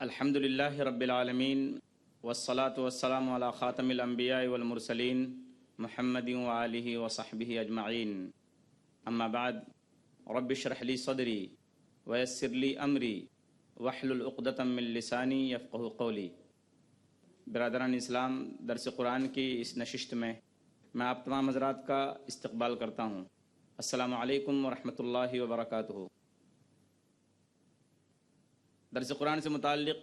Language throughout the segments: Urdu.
الحمدللہ رب العالمین والصلاة والسلام علی خاتم الانبیاء والمرسلین محمد وآلہ وصحبہ اجمعین اما بعد رب اشرح لی صدری ویسر لی امری واحلل عقدۃ من لسانی یفقہوا قولی۔ برادران اسلام، درس قرآن کی اس نشست میں آپ تمام حضرات کا استقبال کرتا ہوں۔ السلام علیکم ورحمۃ اللہ وبرکاتہ۔ درس قرآن سے متعلق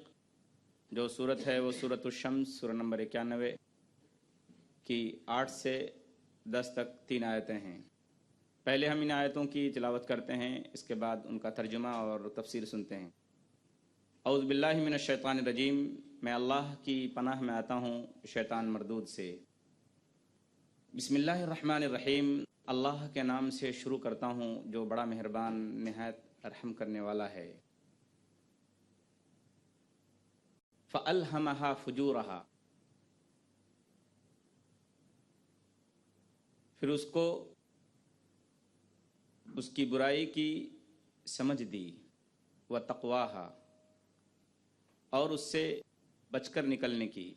جو صورت ہے وہ سورۃ الشمس، سورہ نمبر 91 کی 8 سے 10 تک 3 آیتیں ہیں۔ پہلے ہم ان آیتوں کی تلاوت کرتے ہیں، اس کے بعد ان کا ترجمہ اور تفسیر سنتے ہیں۔ اعوذ باللہ من الشیطان الرجیم، میں اللہ کی پناہ میں آتا ہوں شیطان مردود سے۔ بسم اللہ الرحمن الرحیم، اللہ کے نام سے شروع کرتا ہوں جو بڑا مہربان نہایت رحم کرنے والا ہے۔ فَأَلْهَمَهَا فُجُورَهَا، پھر اس کو اس کی برائی کی سمجھ دی، وَتَقْوَاهَا، اور اس سے بچ کر نکلنے کی۔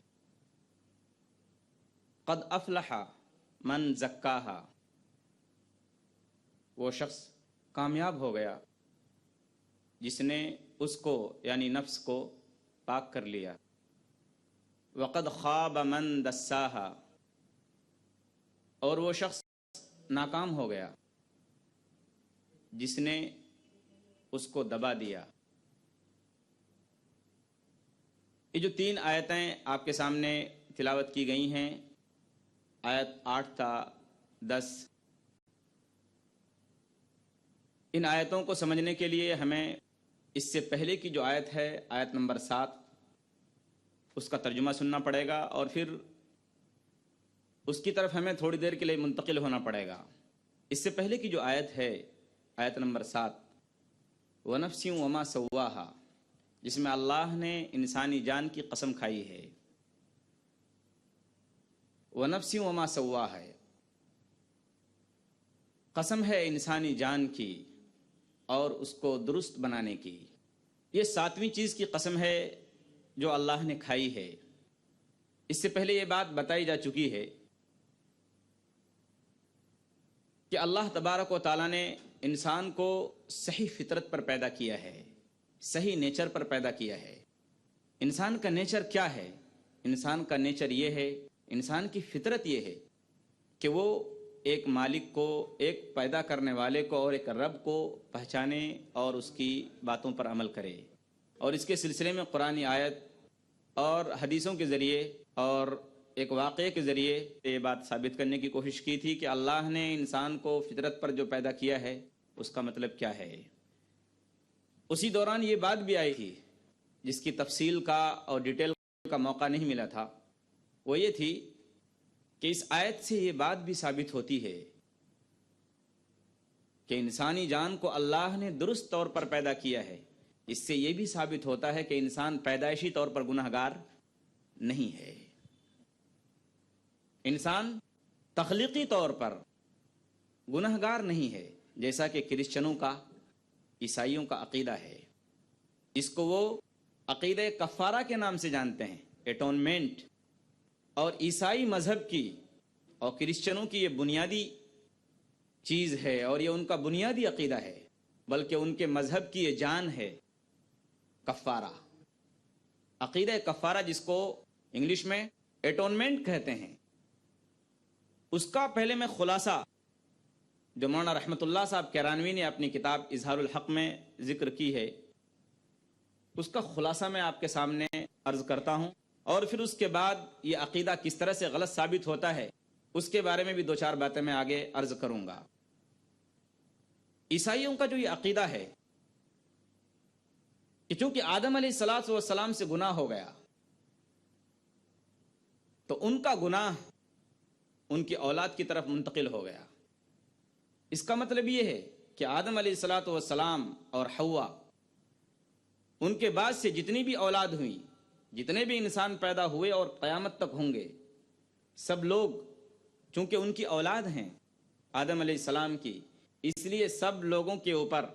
قَدْ أَفْلَحَ مَنْ زَكَّاهَا، وہ شخص کامیاب ہو گیا جس نے اس کو یعنی نفس کو پاک کر لیا۔ وَقَدْ خَابَ مَنْ دَسَّاهَا، اور وہ شخص ناکام ہو گیا جس نے اس کو دبا دیا۔ یہ جو 3 آیتیں آپ کے سامنے تلاوت کی گئی ہیں، آیت 8 تا 10، ان آیتوں کو سمجھنے کے لیے ہمیں اس سے پہلے کی جو آیت ہے، آیت نمبر 7، اس کا ترجمہ سننا پڑے گا، اور پھر اس کی طرف ہمیں تھوڑی دیر کے لیے منتقل ہونا پڑے گا۔ اس سے پہلے کی جو آیت ہے، آیت نمبر 7، وَنَفْسٍ وَمَا سَوَّاهَا، جس میں اللہ نے انسانی جان کی قسم کھائی ہے۔ وَنَفْسٍ وَمَا سَوَّاهَا، قسم ہے انسانی جان کی اور اس کو درست بنانے کی۔ یہ 7ویں چیز کی قسم ہے جو اللہ نے کھائی ہے۔ اس سے پہلے یہ بات بتائی جا چکی ہے کہ اللہ تبارک و تعالیٰ نے انسان کو صحیح فطرت پر پیدا کیا ہے، صحیح نیچر پر پیدا کیا ہے۔ انسان کا نیچر کیا ہے؟ انسان کا نیچر یہ ہے، انسان کی فطرت یہ ہے کہ وہ ایک مالک کو، ایک پیدا کرنے والے کو اور ایک رب کو پہچانے اور اس کی باتوں پر عمل کرے۔ اور اس کے سلسلے میں قرآنی آیت اور حدیثوں کے ذریعے اور ایک واقعے کے ذریعے یہ بات ثابت کرنے کی کوشش کی تھی کہ اللہ نے انسان کو فطرت پر جو پیدا کیا ہے اس کا مطلب کیا ہے۔ اسی دوران یہ بات بھی آئی تھی جس کی تفصیل کا اور ڈیٹیل کا موقع نہیں ملا تھا، وہ یہ تھی کہ اس آیت سے یہ بات بھی ثابت ہوتی ہے کہ انسانی جان کو اللہ نے درست طور پر پیدا کیا ہے۔ اس سے یہ بھی ثابت ہوتا ہے کہ انسان پیدائشی طور پر گناہگار نہیں ہے۔ انسان تخلیقی طور پر گناہگار نہیں ہے، جیسا کہ کرسچنوں کا، عیسائیوں کا عقیدہ ہے، اس کو وہ عقیدہ کفارہ کے نام سے جانتے ہیں، اٹونمنٹ۔ اور عیسائی مذہب کی اور کرسچنوں کی یہ بنیادی چیز ہے اور یہ ان کا بنیادی عقیدہ ہے، بلکہ ان کے مذہب کی یہ جان ہے، کفارہ، عقیدہ کفارہ، جس کو انگلش میں اٹونمنٹ کہتے ہیں۔ اس کا پہلے میں خلاصہ جو مولانا رحمت اللہ صاحب کیرانوی نے اپنی کتاب اظہار الحق میں ذکر کی ہے، اس کا خلاصہ میں آپ کے سامنے عرض کرتا ہوں، اور پھر اس کے بعد یہ عقیدہ کس طرح سے غلط ثابت ہوتا ہے اس کے بارے میں بھی 2-4 باتیں میں آگے عرض کروں گا۔ عیسائیوں کا جو یہ عقیدہ ہے کہ چونکہ آدم علیہ السلام سے گناہ ہو گیا تو ان کا گناہ ان کی اولاد کی طرف منتقل ہو گیا، اس کا مطلب یہ ہے کہ آدم علیہ الصلاۃ والسلام اور حوا، ان کے بعد سے جتنی بھی اولاد ہوئی، جتنے بھی انسان پیدا ہوئے اور قیامت تک ہوں گے، سب لوگ چونکہ ان کی اولاد ہیں آدم علیہ السلام کی، اس لیے سب لوگوں کے اوپر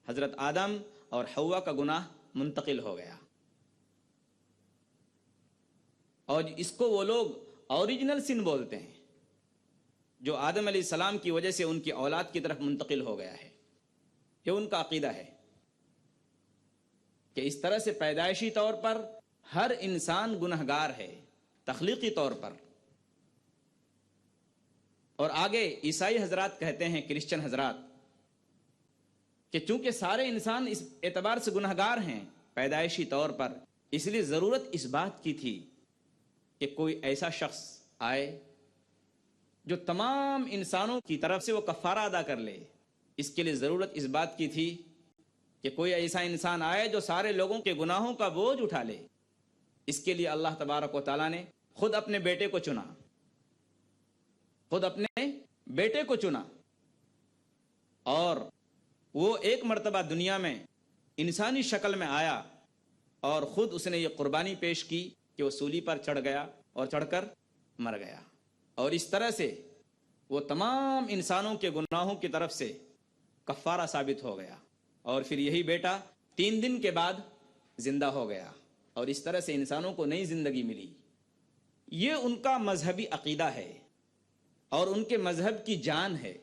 حضرت آدم اور حوا کا گناہ منتقل ہو گیا، اور اس کو وہ لوگ اوریجنل سن بولتے ہیں، جو آدم علیہ السلام کی وجہ سے ان کی اولاد کی طرف منتقل ہو گیا ہے۔ یہ ان کا عقیدہ ہے کہ اس طرح سے پیدائشی طور پر ہر انسان گنہگار ہے، تخلیقی طور پر۔ اور آگے عیسائی حضرات کہتے ہیں، کرسچن حضرات، کہ چونکہ سارے انسان اس اعتبار سے گنہگار ہیں پیدائشی طور پر، اس لیے ضرورت اس بات کی تھی کہ کوئی ایسا شخص آئے جو تمام انسانوں کی طرف سے وہ کفارہ ادا کر لے۔ اس کے لیے ضرورت اس بات کی تھی کہ کوئی ایسا انسان آئے جو سارے لوگوں کے گناہوں کا بوجھ اٹھا لے۔ اس کے لیے اللہ تبارک و تعالیٰ نے خود اپنے بیٹے کو چنا، خود اپنے بیٹے کو چنا، اور وہ ایک مرتبہ دنیا میں انسانی شکل میں آیا، اور خود اس نے یہ قربانی پیش کی کہ وہ سولی پر چڑھ گیا اور چڑھ کر مر گیا، اور اس طرح سے وہ تمام انسانوں کے گناہوں کی طرف سے کفارہ ثابت ہو گیا، اور پھر یہی بیٹا 3 دن کے بعد زندہ ہو گیا، اور اس طرح سے انسانوں کو نئی زندگی ملی۔ یہ ان کا مذہبی عقیدہ ہے اور ان کے مذہب کی جان ہے،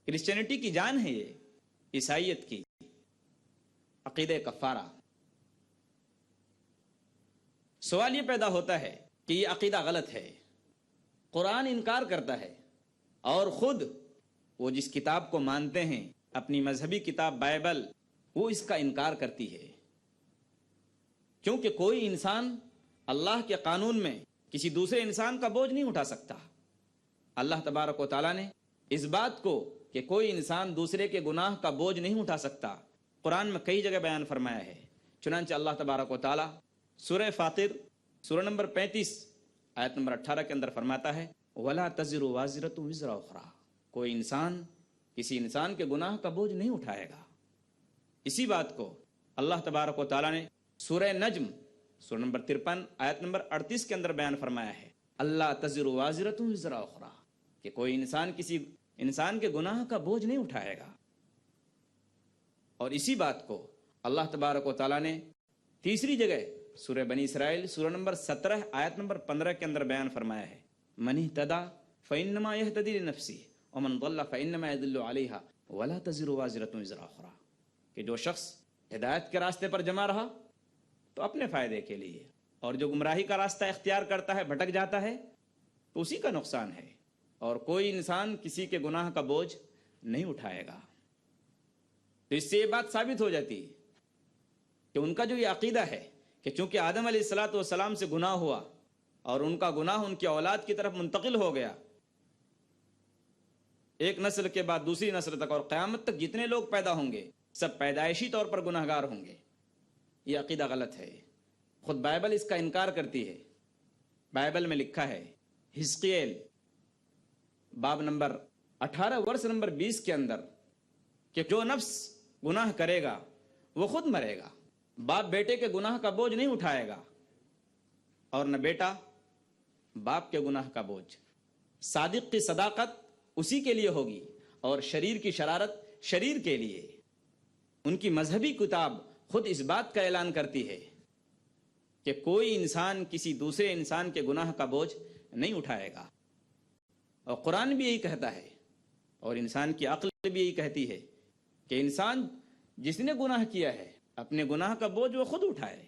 کرسچینٹی کی جان ہے، یہ عیسائیت کی عقیدہ کفارہ۔ سوال یہ پیدا ہوتا ہے کہ یہ عقیدہ غلط ہے، قرآن انکار کرتا ہے، اور خود وہ جس کتاب کو مانتے ہیں، اپنی مذہبی کتاب بائبل، وہ اس کا انکار کرتی ہے، کیونکہ کوئی انسان اللہ کے قانون میں کسی دوسرے انسان کا بوجھ نہیں اٹھا سکتا۔ اللہ تبارک و تعالیٰ نے اس بات کو کہ کوئی انسان دوسرے کے گناہ کا بوجھ نہیں اٹھا سکتا قرآن میں کئی جگہ بیان فرمایا ہے۔ چنانچہ اللہ تبارک و تعالیٰ سورہ فاطر سورہ نمبر 35 آیت نمبر 18 کے اندر فرماتا ہے، وَلَا تَزِرُ وَازِرَةٌ وِزْرَ أُخْرَىٰ، کوئی انسان کسی انسان کے گناہ کا بوجھ نہیں اٹھائے گا۔ اسی بات کو اللہ تبارک و تعالیٰ نے سورہ نجم سورہ نمبر 53 آیت نمبر 38 کے اندر بیان فرمایا ہے، اللہ تزر وازرۃ وزر اخرى، کہ کوئی انسان کسی انسان کے گناہ کا بوجھ نہیں اٹھائے گا۔ اور اسی بات کو اللہ تبارک و تعالیٰ نے تیسری جگہ سورہ بنی اسرائیل سورہ نمبر 17 آیت نمبر 15 کے اندر بیان فرمایا ہے، من اہتدی فانما یہتدی لنفسہ ومن ضل فانما یضل علیہا ولا تزر وازرۃ وزر اخرى، کہ جو شخص ہدایت کے راستے پر جمع رہا تو اپنے فائدے کے لیے، اور جو گمراہی کا راستہ اختیار کرتا ہے، بھٹک جاتا ہے، تو اسی کا نقصان ہے، اور کوئی انسان کسی کے گناہ کا بوجھ نہیں اٹھائے گا۔ تو اس سے یہ بات ثابت ہو جاتی ہے کہ ان کا جو یہ عقیدہ ہے کہ چونکہ آدم علیہ الصلاۃ والسلام سے گناہ ہوا اور ان کا گناہ ان کی اولاد کی طرف منتقل ہو گیا، ایک نسل کے بعد دوسری نسل تک اور قیامت تک جتنے لوگ پیدا ہوں گے سب پیدائشی طور پر گناہگار ہوں گے، یہ عقیدہ غلط ہے۔ خود بائبل اس کا انکار کرتی ہے۔ بائبل میں لکھا ہے حزقیل باب نمبر 18 ورس نمبر 20 کے اندر کہ جو نفس گناہ کرے گا وہ خود مرے گا، باپ بیٹے کے گناہ کا بوجھ نہیں اٹھائے گا، اور نہ بیٹا باپ کے گناہ کا بوجھ۔ صادق کی صداقت اسی کے لیے ہوگی اور شریر کی شرارت شریر کے لیے۔ ان کی مذہبی کتاب خود اس بات کا اعلان کرتی ہے کہ کوئی انسان کسی دوسرے انسان کے گناہ کا بوجھ نہیں اٹھائے گا، اور قرآن بھی یہی کہتا ہے، اور انسان کی عقل بھی یہی کہتی ہے کہ انسان جس نے گناہ کیا ہے اپنے گناہ کا بوجھ وہ خود اٹھائے۔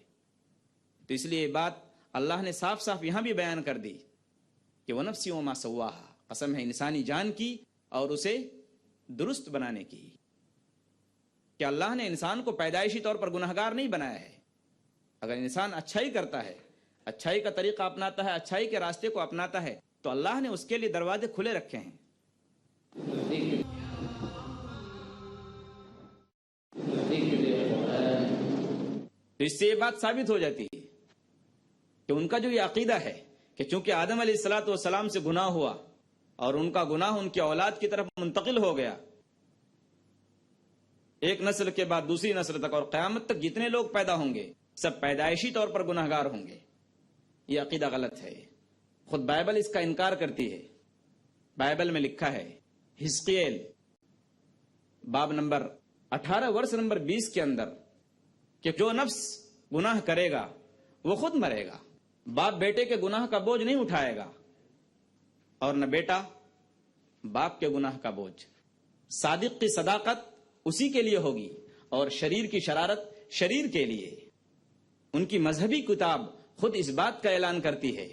تو اس لیے یہ بات اللہ نے صاف صاف یہاں بھی بیان کر دی کہ وَنَفْسٍ وَمَا سَوَّاهَا، قسم ہے انسانی جان کی اور اسے درست بنانے کی، کہ اللہ نے انسان کو پیدائشی طور پر گناہگار نہیں بنایا ہے۔ اگر انسان اچھائی کرتا ہے، اچھائی کا طریقہ اپناتا ہے، اچھائی کے راستے کو اپناتا ہے، تو اللہ نے اس کے لیے دروازے کھلے رکھے ہیں۔ تو اس سے یہ بات ثابت ہو جاتی ہے کہ ان کا جو یہ عقیدہ ہے کہ چونکہ آدم علیہ الصلاۃ والسلام سے گناہ ہوا اور ان کا گناہ ان کی اولاد کی طرف منتقل ہو گیا، ایک نسل کے بعد دوسری نسل تک، اور قیامت تک جتنے لوگ پیدا ہوں گے سب پیدائشی طور پر گناہگار ہوں گے، یہ عقیدہ غلط ہے۔ خود بائبل اس کا انکار کرتی ہے۔ بائبل میں لکھا ہے حزقیل باب نمبر 18 ورس نمبر 20 کے اندر کہ جو نفس گناہ کرے گا وہ خود مرے گا، باپ بیٹے کے گناہ کا بوجھ نہیں اٹھائے گا، اور نہ بیٹا باپ کے گناہ کا بوجھ۔ صادق کی صداقت اسی کے لیے ہوگی، اور شریر کی شرارت شریر کے لیے۔ ان کی مذہبی کتاب خود اس بات کا اعلان کرتی ہے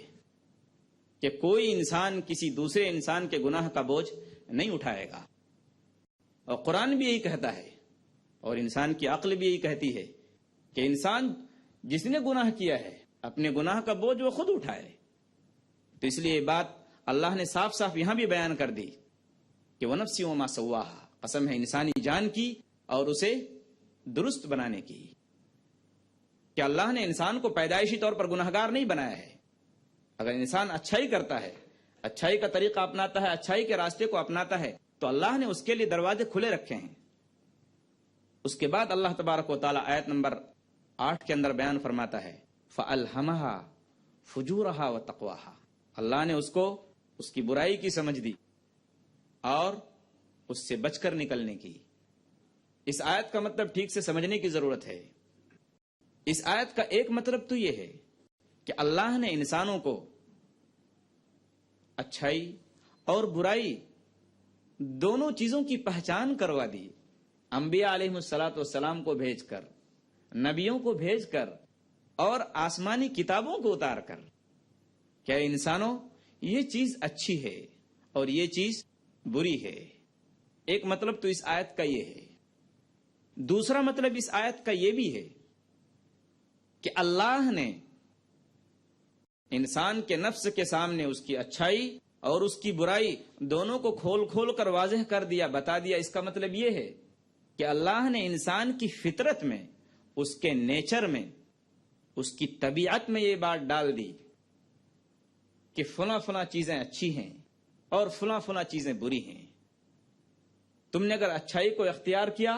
کہ کوئی انسان کسی دوسرے انسان کے گناہ کا بوجھ نہیں اٹھائے گا، اور قرآن بھی یہی کہتا ہے، اور انسان کی عقل بھی یہی کہتی ہے کہ انسان جس نے گناہ کیا ہے اپنے گناہ کا بوجھ وہ خود اٹھائے۔ تو اس لیے یہ بات اللہ نے صاف صاف یہاں بھی بیان کر دی کہ وَنَفْسٍ وَمَا سَوَّاهَا، قسم ہے انسانی جان کی اور اسے درست بنانے کی، کہ اللہ نے انسان کو پیدائشی طور پر گناہگار نہیں بنایا ہے۔ اگر انسان اچھائی کرتا ہے، اچھائی کا طریقہ اپناتا ہے، اچھائی کے راستے کو اپناتا ہے، تو اللہ نے اس کے لیے دروازے کھلے رکھے ہیں۔ اس کے بعد اللہ تبارک و تعالی آیت نمبر 8 کے اندر بیان فرماتا ہے فَأَلْهَمَهَا فُجُورَهَا وَتَقْوَاهَا، اللہ نے اس کو اس کی برائی کی سمجھ دی اور اس سے بچ کر نکلنے کی۔ اس آیت کا مطلب ٹھیک سے سمجھنے کی ضرورت ہے۔ اس آیت کا ایک مطلب تو یہ ہے کہ اللہ نے انسانوں کو اچھائی اور برائی دونوں چیزوں کی پہچان کروا دی، انبیاء علیہ الصلاۃ والسلام کو بھیج کر، نبیوں کو بھیج کر، اور آسمانی کتابوں کو اتار کر، کہ انسانوں یہ چیز اچھی ہے اور یہ چیز بری ہے۔ ایک مطلب تو اس آیت کا یہ ہے۔ دوسرا مطلب اس آیت کا یہ بھی ہے کہ اللہ نے انسان کے نفس کے سامنے اس کی اچھائی اور اس کی برائی دونوں کو کھول کھول کر واضح کر دیا، بتا دیا۔ اس کا مطلب یہ ہے کہ اللہ نے انسان کی فطرت میں، اس کے نیچر میں، اس کی طبیعت میں یہ بات ڈال دی کہ فلاں فلاں چیزیں اچھی ہیں اور فلاں فلاں چیزیں بری ہیں۔ تم نے اگر اچھائی کو اختیار کیا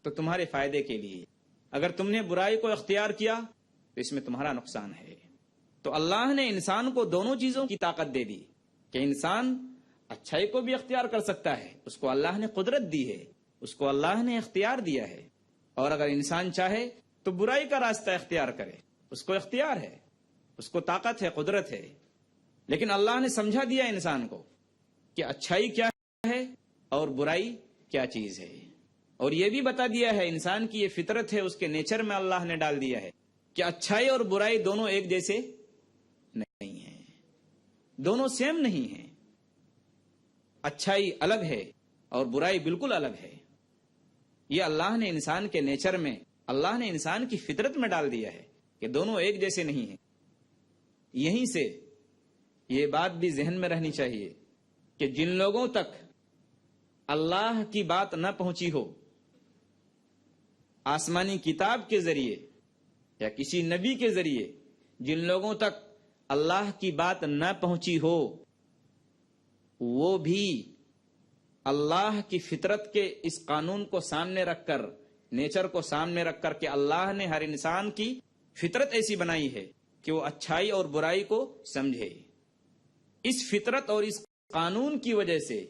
تو تمہارے فائدے کے لیے، اگر تم نے برائی کو اختیار کیا تو اس میں تمہارا نقصان ہے۔ تو اللہ نے انسان کو دونوں چیزوں کی طاقت دے دی کہ انسان اچھائی کو بھی اختیار کر سکتا ہے، اس کو اللہ نے قدرت دی ہے، اس کو اللہ نے اختیار دیا ہے، اور اگر انسان چاہے تو برائی کا راستہ اختیار کرے، اس کو اختیار ہے، اس کو طاقت ہے، قدرت ہے۔ لیکن اللہ نے سمجھا دیا انسان کو کہ اچھائی کیا ہے اور برائی کیا چیز ہے، اور یہ بھی بتا دیا ہے انسان کی یہ فطرت ہے، اس کے نیچر میں اللہ نے ڈال دیا ہے کہ اچھائی اور برائی دونوں ایک جیسے نہیں ہیں، دونوں سیم نہیں ہیں۔ اچھائی الگ ہے اور برائی بالکل الگ ہے۔ یہ اللہ نے انسان کے نیچر میں، اللہ نے انسان کی فطرت میں ڈال دیا ہے کہ دونوں ایک جیسے نہیں ہیں۔ یہیں سے یہ بات بھی ذہن میں رہنی چاہیے کہ جن لوگوں تک اللہ کی بات نہ پہنچی ہو، آسمانی کتاب کے ذریعے یا کسی نبی کے ذریعے جن لوگوں تک اللہ کی بات نہ پہنچی ہو، وہ بھی اللہ کی فطرت کے اس قانون کو سامنے رکھ کر، نیچر کو سامنے رکھ کر کہ اللہ نے ہر انسان کی فطرت ایسی بنائی ہے کہ وہ اچھائی اور برائی کو سمجھے۔ اس فطرت اور اس قانون کی وجہ سے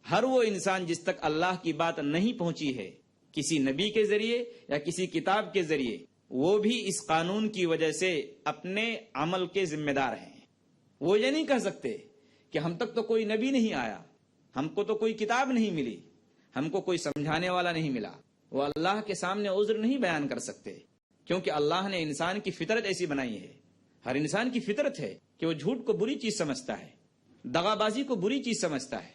ہر وہ انسان جس تک اللہ کی بات نہیں پہنچی ہے، کسی نبی کے ذریعے یا کسی کتاب کے ذریعے، وہ بھی اس قانون کی وجہ سے اپنے عمل کے ذمہ دار ہیں۔ وہ یہ نہیں کہہ سکتے کہ ہم تک تو کوئی نبی نہیں آیا، ہم کو تو کوئی کتاب نہیں ملی، ہم کو کوئی سمجھانے والا نہیں ملا۔ وہ اللہ کے سامنے عذر نہیں بیان کر سکتے، کیونکہ اللہ نے انسان کی فطرت ایسی بنائی ہے۔ ہر انسان کی فطرت ہے کہ وہ جھوٹ کو بری چیز سمجھتا ہے، دغا بازی کو بری چیز سمجھتا ہے،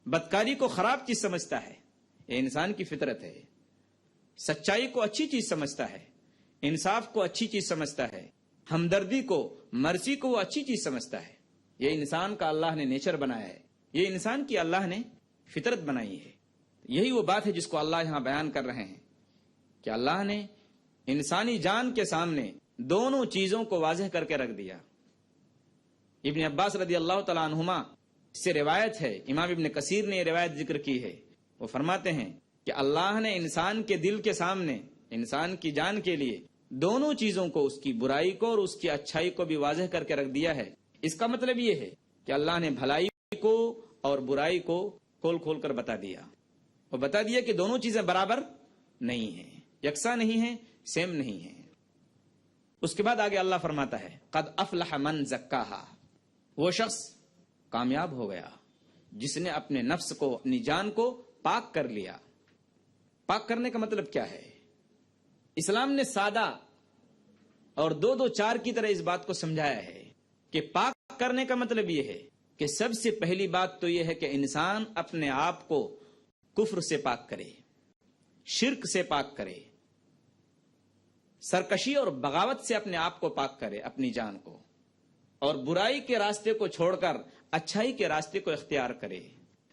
بدکاری کو خراب چیز سمجھتا ہے۔ یہ انسان کی فطرت ہے۔ سچائی کو اچھی چیز سمجھتا ہے، انصاف کو اچھی چیز سمجھتا ہے، ہمدردی کو، مرضی کو وہ اچھی چیز سمجھتا ہے۔ یہ انسان کا اللہ نے نیچر بنایا ہے، یہ انسان کی اللہ نے فطرت بنائی ہے۔ یہی وہ بات ہے جس کو اللہ یہاں بیان کر رہے ہیں کہ اللہ نے انسانی جان کے سامنے دونوں چیزوں کو واضح کر کے رکھ دیا۔ ابن عباس رضی اللہ تعالیٰ عنہما سے روایت ہے، امام ابن کثیر نے یہ روایت ذکر کی ہے، وہ فرماتے ہیں کہ اللہ نے انسان کے دل کے سامنے، انسان کی جان کے لیے دونوں چیزوں کو، اس کی برائی کو اور اس کی اچھائی کو بھی واضح کر کے رکھ دیا ہے۔ اس کا مطلب یہ ہے کہ اللہ نے بھلائی کو اور برائی کو کھول کھول کر بتا دیا، اور بتا دیا کہ دونوں چیزیں برابر نہیں ہیں، یکساں نہیں ہیں، سیم نہیں ہیں۔ اس کے بعد آگے اللہ فرماتا ہے قد افلح من زکاہا، وہ شخص کامیاب ہو گیا جس نے اپنے نفس کو، اپنی جان کو پاک کر لیا۔ پاک کرنے کا مطلب کیا ہے؟ اسلام نے سادہ اور دو دو چار کی طرح اس بات کو سمجھایا ہے کہ پاک کرنے کا مطلب یہ ہے کہ سب سے پہلی بات تو یہ ہے کہ انسان اپنے آپ کو کفر سے پاک کرے، شرک سے پاک کرے، سرکشی اور بغاوت سے اپنے آپ کو پاک کرے، اپنی جان کو، اور برائی کے راستے کو چھوڑ کر اچھائی کے راستے کو اختیار کرے،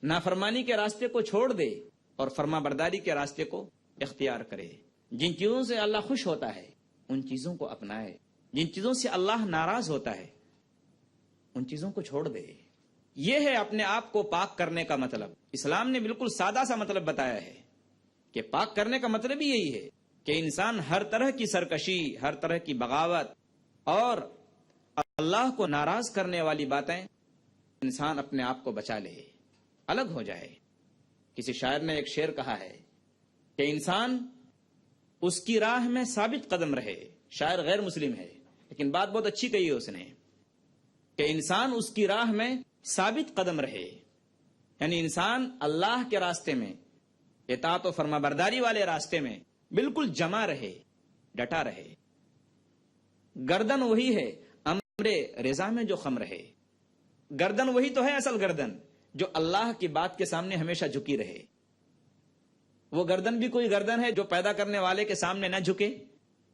نافرمانی کے راستے کو چھوڑ دے اور فرما برداری کے راستے کو اختیار کرے۔ جن چیزوں سے اللہ خوش ہوتا ہے ان چیزوں کو اپنائے، جن چیزوں سے اللہ ناراض ہوتا ہے ان چیزوں کو چھوڑ دے۔ یہ ہے اپنے آپ کو پاک کرنے کا مطلب۔ اسلام نے بالکل سادہ سا مطلب بتایا ہے کہ پاک کرنے کا مطلب ہی یہی ہے کہ انسان ہر طرح کی سرکشی، ہر طرح کی بغاوت اور اللہ کو ناراض کرنے والی باتیں انسان اپنے آپ کو بچا لے، الگ ہو جائے۔ کسی شاعر نے ایک شعر کہا ہے کہ انسان اس کی راہ میں ثابت قدم رہے۔ شاعر غیر مسلم ہے لیکن بات بہت اچھی کہی ہے اس نے کہ انسان اس کی راہ میں ثابت قدم رہے، یعنی انسان اللہ کے راستے میں، اطاعت و فرما برداری والے راستے میں بالکل جمع رہے، ڈٹا رہے۔ گردن وہی ہے امر رضا میں جو خم رہے۔ گردن وہی تو ہے اصل گردن جو اللہ کی بات کے سامنے ہمیشہ جھکی رہے۔ وہ گردن بھی کوئی گردن ہے جو پیدا کرنے والے کے سامنے نہ جھکے،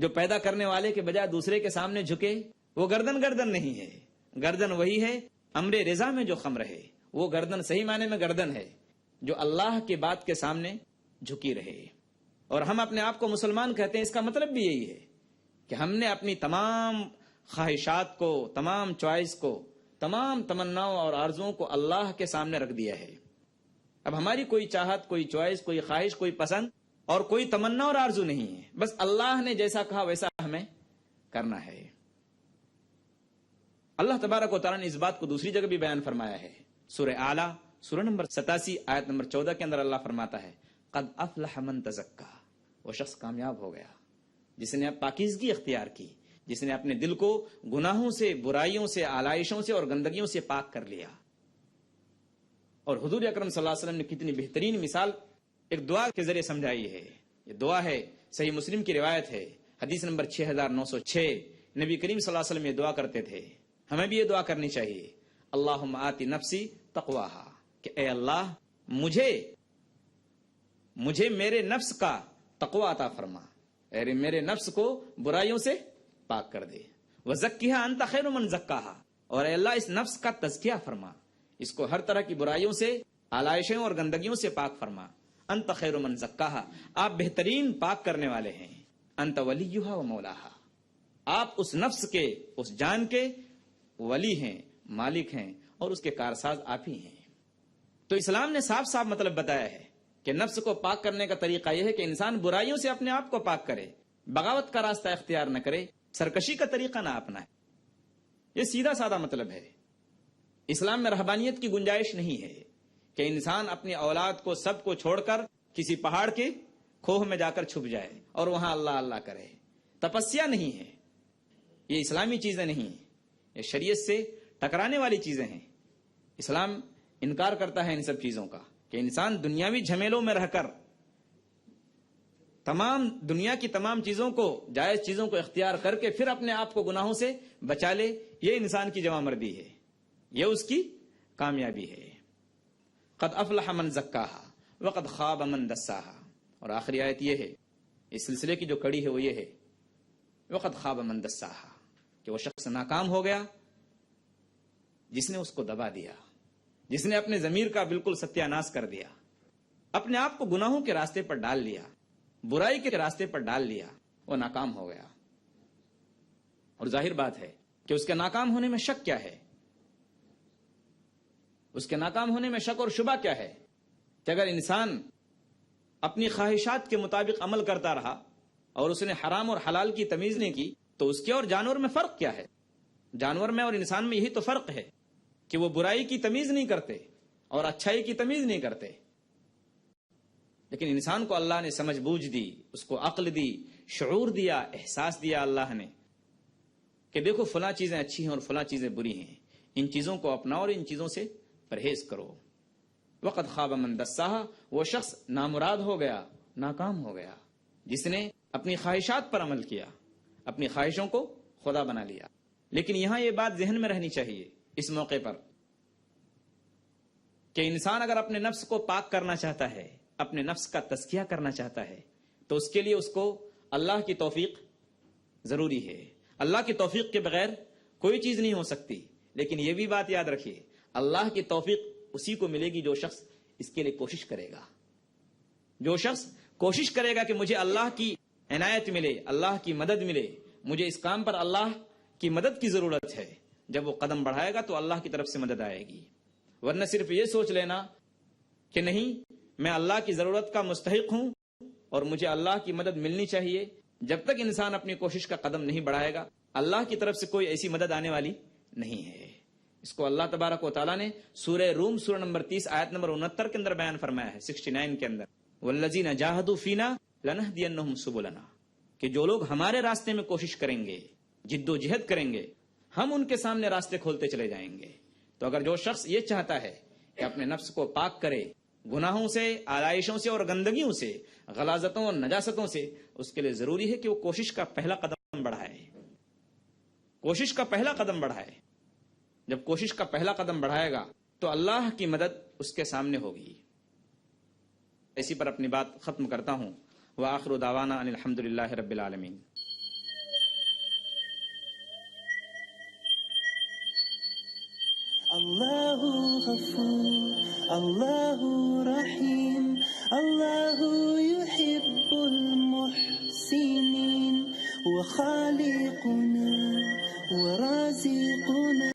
جو پیدا کرنے والے کے بجائے دوسرے کے سامنے جھکے، وہ گردن نہیں ہے۔ گردن وہی ہے امر رضا میں جو خم رہے۔ وہ گردن صحیح معنی میں گردن ہے جو اللہ کی بات کے سامنے جھکی رہے۔ اور ہم اپنے آپ کو مسلمان کہتے ہیں، اس کا مطلب بھی یہی ہے کہ ہم نے اپنی تمام خواہشات کو، تمام چوائس کو، تمام تمناؤں اور آرزوؤں کو اللہ کے سامنے رکھ دیا ہے۔ اب ہماری کوئی چاہت، کوئی چوائس، کوئی خواہش، کوئی پسند اور کوئی تمنا اور آرزو نہیں ہے، بس اللہ نے جیسا کہا ویسا ہمیں کرنا ہے۔ اللہ تبارک و تعالیٰ نے اس بات کو دوسری جگہ بھی بیان فرمایا ہے۔ سورہ اعلیٰ، سورہ نمبر 87 آیت نمبر 14 کے اندر اللہ فرماتا ہے قد افلح من تزکا، وہ شخص کامیاب ہو گیا جس نے پاکیزگی اختیار کی، جس نے اپنے دل کو گناہوں سے، برائیوں سے، آلائشوں سے اور گندگیوں سے پاک کر لیا۔ اور حضور اکرم صلی اللہ علیہ وسلم نے کتنی بہترین مثال ایک دعا کے ذریعے سمجھائی ہے۔ یہ دعا ہے، صحیح مسلم کی روایت ہے، حدیث نمبر 6906۔ نبی کریم صلی اللہ علیہ وسلم یہ دعا کرتے تھے، ہمیں بھی یہ دعا کرنی چاہیے۔ اللہم آتی نفسی تقواہا، کہ اے اللہ مجھے میرے نفس کا تقوی عطا فرما، میرے نفس کو برائیوں سے پاک کر دے۔ وزکیہا انت خیر من زکاہا، اور اے اللہ اس نفس کا تزکیہ فرما، اس کو ہر طرح کی برائیوں سے، آلائشوں اور گندگیوں سے پاک فرما۔ انت خیر من زکاہا، آپ بہترین پاک کرنے والے ہیں۔ انت ولیہا و مولاہا، آپ اس نفس کے، اس جان کے ولی ہیں، مالک ہیں، اور اس کے کارساز آپ ہی ہیں۔ تو اسلام نے صاف صاف مطلب بتایا ہے کہ نفس کو پاک کرنے کا طریقہ یہ ہے کہ انسان برائیوں سے اپنے آپ کو پاک کرے، بغاوت کا راستہ اختیار نہ کرے، سرکشی کا طریقہ نہ اپنائے۔ یہ سیدھا سادہ مطلب ہے۔ اسلام میں رہبانیت کی گنجائش نہیں ہے کہ انسان اپنی اولاد کو، سب کو چھوڑ کر کسی پہاڑ کے کھوہ میں جا کر چھپ جائے اور وہاں اللہ اللہ کرے۔ تپسیا نہیں ہے، یہ اسلامی چیزیں نہیں ہیں، یہ شریعت سے ٹکرانے والی چیزیں ہیں۔ اسلام انکار کرتا ہے ان سب چیزوں کا کہ انسان دنیاوی جھمیلوں میں رہ کر تمام دنیا کی تمام چیزوں کو، جائز چیزوں کو اختیار کر کے پھر اپنے آپ کو گناہوں سے بچا لے۔ یہ انسان کی جوان مردی ہے، یہ اس کی کامیابی ہے۔ قد افلح من زکاہا وقد خاب من دساہا، اور آخری آیت یہ ہے، اس سلسلے کی جو کڑی ہے وہ یہ ہے وقد خاب من دساہا، کہ وہ شخص ناکام ہو گیا جس نے اس کو دبا دیا، جس نے اپنے ضمیر کا بالکل ستیہ ناش کر دیا، اپنے آپ کو گناہوں کے راستے پر ڈال لیا، برائی کے راستے پر ڈال لیا، وہ ناکام ہو گیا۔ اور ظاہر بات ہے کہ اس کے ناکام ہونے میں شک کیا ہے؟ اس کے ناکام ہونے میں شک اور شبہ کیا ہے کہ اگر انسان اپنی خواہشات کے مطابق عمل کرتا رہا اور اس نے حرام اور حلال کی تمیز نہیں کی تو اس کے اور جانور میں فرق کیا ہے؟ جانور میں اور انسان میں یہی تو فرق ہے کہ وہ برائی کی تمیز نہیں کرتے اور اچھائی کی تمیز نہیں کرتے. لیکن انسان کو اللہ نے سمجھ بوجھ دی، اس کو عقل دی، شعور دیا، احساس دیا اللہ نے کہ دیکھو فلاں چیزیں اچھی ہیں اور فلاں چیزیں بری ہیں، ان چیزوں کو اپناؤ اور ان چیزوں سے پرہیز کرو. وقد خواب من دساہا، وہ شخص نامراد ہو گیا، ناکام ہو گیا جس نے اپنی خواہشات پر عمل کیا، اپنی خواہشوں کو خدا بنا لیا. لیکن یہاں یہ بات ذہن میں رہنی چاہیے اس موقع پر کہ انسان اگر اپنے نفس کو پاک کرنا چاہتا ہے، اپنے نفس کا تزکیہ کرنا چاہتا ہے تو اس کے لیے اس کو اللہ کی توفیق ضروری ہے. اللہ کی توفیق کے بغیر کوئی چیز نہیں ہو سکتی. لیکن یہ بھی بات یاد رکھیے، اللہ کی توفیق اسی کو ملے گی جو شخص اس کے لیے کوشش کرے گا. جو شخص کوشش کرے گا کہ مجھے اللہ کی عنایت ملے، اللہ کی مدد ملے، مجھے اس کام پر اللہ کی مدد کی ضرورت ہے، جب وہ قدم بڑھائے گا تو اللہ کی طرف سے مدد آئے گی. ورنہ صرف یہ سوچ لینا کہ نہیں میں اللہ کی ضرورت کا مستحق ہوں اور مجھے اللہ کی مدد ملنی چاہیے، جب تک انسان اپنی کوشش کا قدم نہیں بڑھائے گا اللہ کی طرف سے کوئی ایسی مدد آنے والی نہیں ہے. اس کو اللہ تبارک و تعالیٰ نے سورہ روم سورہ نمبر 30 آیت نمبر 69 کے اندر بیان فرمایا ہے، 69 کے اندر، والذین جاہدوا فینا لنہدینہم سبلنا، کہ جو لوگ ہمارے راستے میں کوشش کریں گے، جد و جہد کریں گے، ہم ان کے سامنے راستے کھولتے چلے جائیں گے. تو اگر جو شخص یہ چاہتا ہے کہ اپنے نفس کو پاک کرے گناہوں سے، آلائشوں سے اور گندگیوں سے، غلاظتوں اور نجاستوں سے، اس کے لیے ضروری ہے کہ وہ کوشش کا پہلا قدم بڑھائے. کوشش کا پہلا قدم بڑھائے. جب کوشش کا پہلا قدم بڑھائے گا تو اللہ کی مدد اس کے سامنے ہوگی. اسی پر اپنی بات ختم کرتا ہوں. وآخر دعوانا ان الحمدللہ رب العالمین. اللہ غفور، اللہ رحیم، اللہ